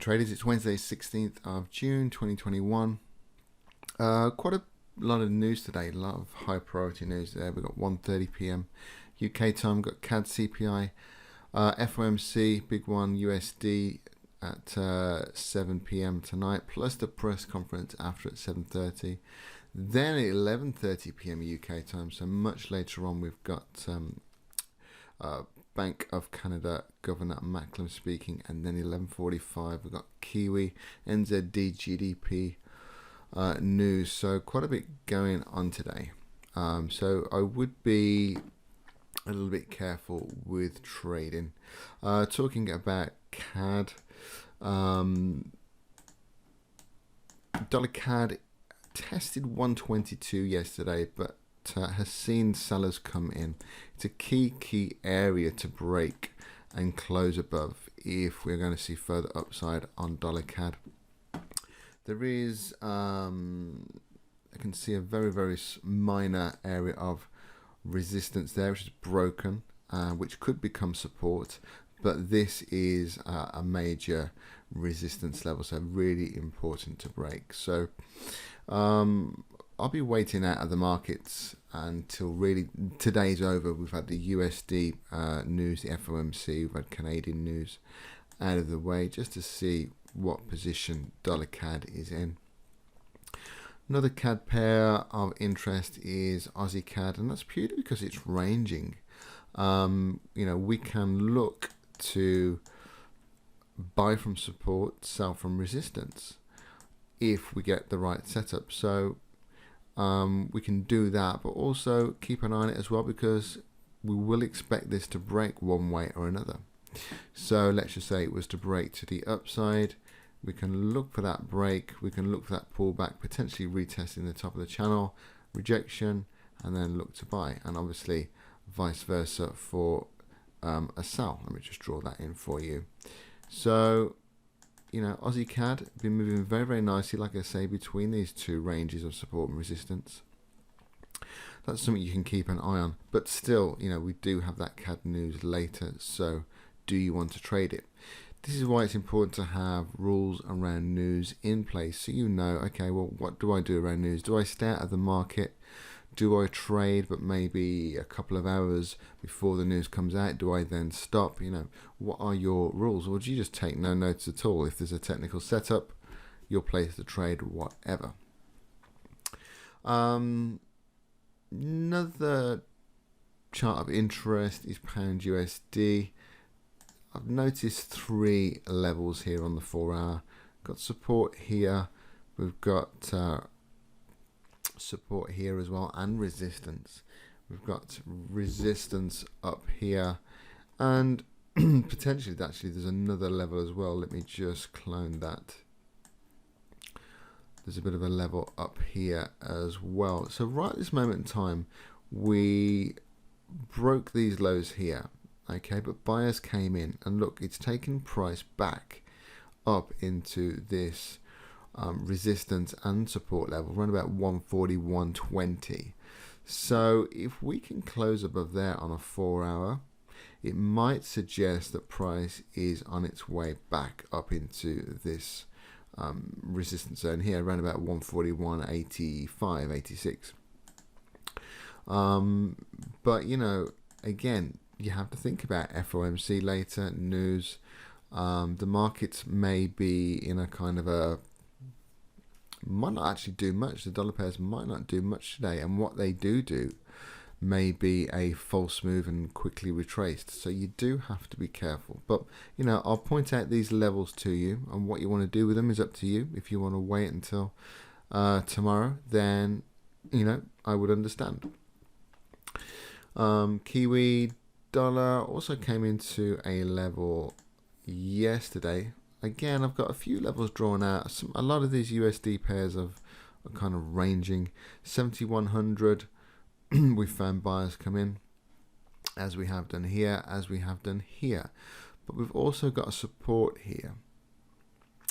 Mastermind traders, it's Wednesday 16th of June 2021. Quite a lot of news today, a lot of high priority news there. We've got 1:30 p.m. UK time, we've got CAD CPI, FOMC, big one, USD at 7 p.m. tonight, plus the press conference after at 7:30. Then at 11:30 p.m. UK time, so much later on, we've got Bank of Canada Governor Macklem speaking, and then 11:45 we've got Kiwi NZD GDP news. So quite a bit going on today. So I would be a little bit careful with trading. Talking about CAD, dollar CAD tested 122 yesterday, but has seen sellers come in. It's a key area to break and close above if we're going to see further upside on dollar CAD. There is I can see a very minor area of resistance there, which is broken, which could become support, but this is a major resistance level, so really important to break. So I'll be waiting out of the markets until really today's over. We've had the USD news, the FOMC, we've had Canadian news out of the way, just to see what position dollar CAD is in. Another CAD pair of interest is Aussie CAD, and that's purely because it's ranging. We can look to buy from support, sell from resistance if we get the right setup. So we can do that, but also keep an eye on it as well, because we will expect this to break one way or another. So let's just say it was to break to the upside. We can look for that break, we can look for that pullback, potentially retesting the top of the channel, rejection, and then look to buy, and obviously vice versa for a sell. Let me just draw that in for you. So Aussie CAD been moving very nicely, like I say, between these two ranges of support and resistance. That's something you can keep an eye on, but still, we do have that CAD news later, so do you want to trade it? This is why it's important to have rules around news in place, so okay, well, what do I do around news? Do I stay out of the market? Do I trade, but maybe a couple of hours before the news comes out? Do I then stop? What are your rules? Or do you just take no notice at all? If there's a technical setup, you'll place the trade, whatever. Another chart of interest is pound USD. I've noticed three levels here on the 4 hour. Got support here. We've got support here as well, and resistance. We've got resistance up here, and potentially actually there's another level as well. Let me just clone that. There's a bit of a level up here as well. So right at this moment in time, we broke these lows here, okay, but buyers came in, and look, it's taken price back up into this resistance and support level around about 140, 120. So if we can close above there on a 4 hour, it might suggest that price is on its way back up into this resistance zone here around about 141, 85, 86. But again, you have to think about FOMC later, news. The markets may be in a kind of might not actually do much. The dollar pairs might not do much today, and what they do may be a false move and quickly retraced. So you do have to be careful. But I'll point out these levels to you, and what you want to do with them is up to you. If you want to wait until tomorrow, then I would understand. Kiwi dollar also came into a level yesterday. Again, I've got a few levels drawn out. A lot of these USD pairs are kind of ranging. 7100, we found buyers come in, as we have done here, But we've also got a support here,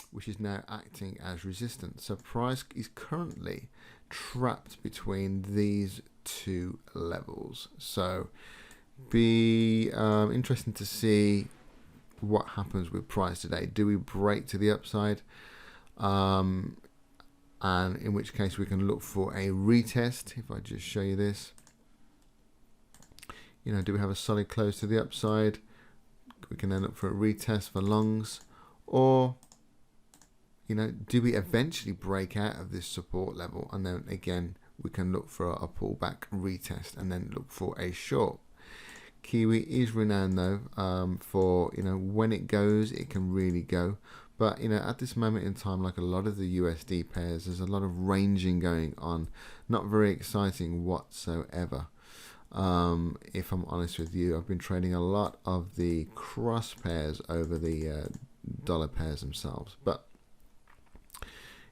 which is now acting as resistance. So price is currently trapped between these two levels. So be interesting to see what happens with price today. Do we break to the upside? And in which case we can look for a retest. If I just show you this, you know, do we have a solid close to the upside? We can then look for a retest for longs, or, you know, do we eventually break out of this support level, and then again we can look for a pullback retest and then look for a short. Kiwi is renowned though for, you know, when it goes it can really go, but you know, at this moment in time, like a lot of the USD pairs, there's a lot of ranging going on, not very exciting whatsoever. If I'm honest with you, I've been trading a lot of the cross pairs over the dollar pairs themselves, but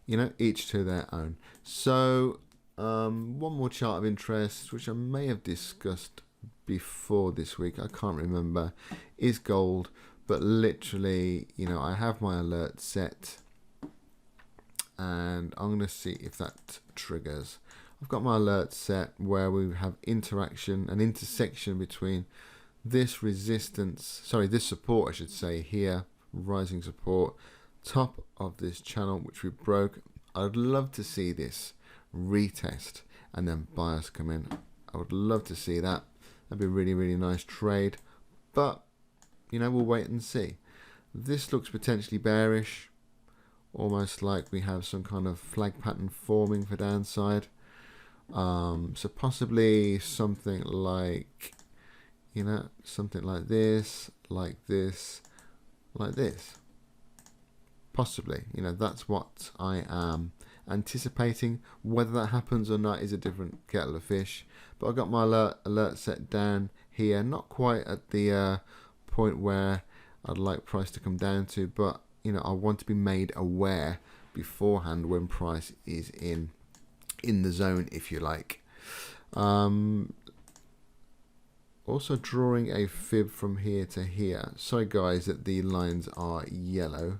you know, each to their own. So one more chart of interest, which I may have discussed before this week, I can't remember, is gold. But literally, you know, I have my alert set, and I'm going to see if that triggers. I've got my alert set where we have interaction, an intersection between this resistance, sorry, this support I should say here, rising support, top of this channel which we broke. I'd love to see this retest and then buyers come in. I would love to see that. That'd be a really, really nice trade, but you know, we'll wait and see. This looks potentially bearish, almost like we have some kind of flag pattern forming for downside. So possibly something like, you know, something like this, like this, like this. Possibly, you know, that's what I am anticipating. Whether that happens or not is a different kettle of fish. But I got my alert set down here, not quite at the point where I'd like price to come down to, but you know, I want to be made aware beforehand when price is in the zone, if you like. Also drawing a fib from here to here. Sorry guys that the lines are yellow,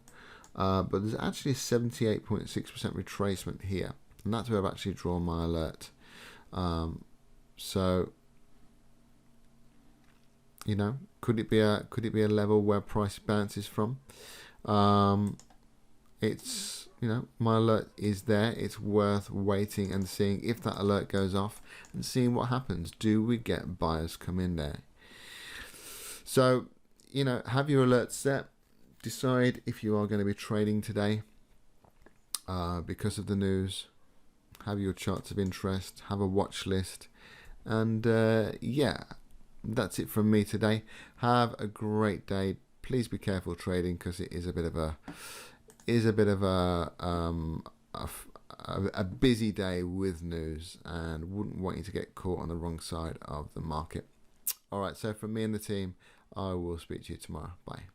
but there's actually a 78.6% retracement here, and that's where I've actually drawn my alert. So you know, could it be a level where price bounces from? It's, you know, my alert is there. It's worth waiting and seeing if that alert goes off and seeing what happens. Do we get buyers come in there? So, you know, have your alert set. Decide if you are going to be trading today because of the news. Have your charts of interest. Have a watch list, and yeah. That's it from me today. Have a great day. Please be careful trading, because it is a bit of a busy day with news, and wouldn't want you to get caught on the wrong side of the market. All right, so from me and the team, I will speak to you tomorrow. Bye.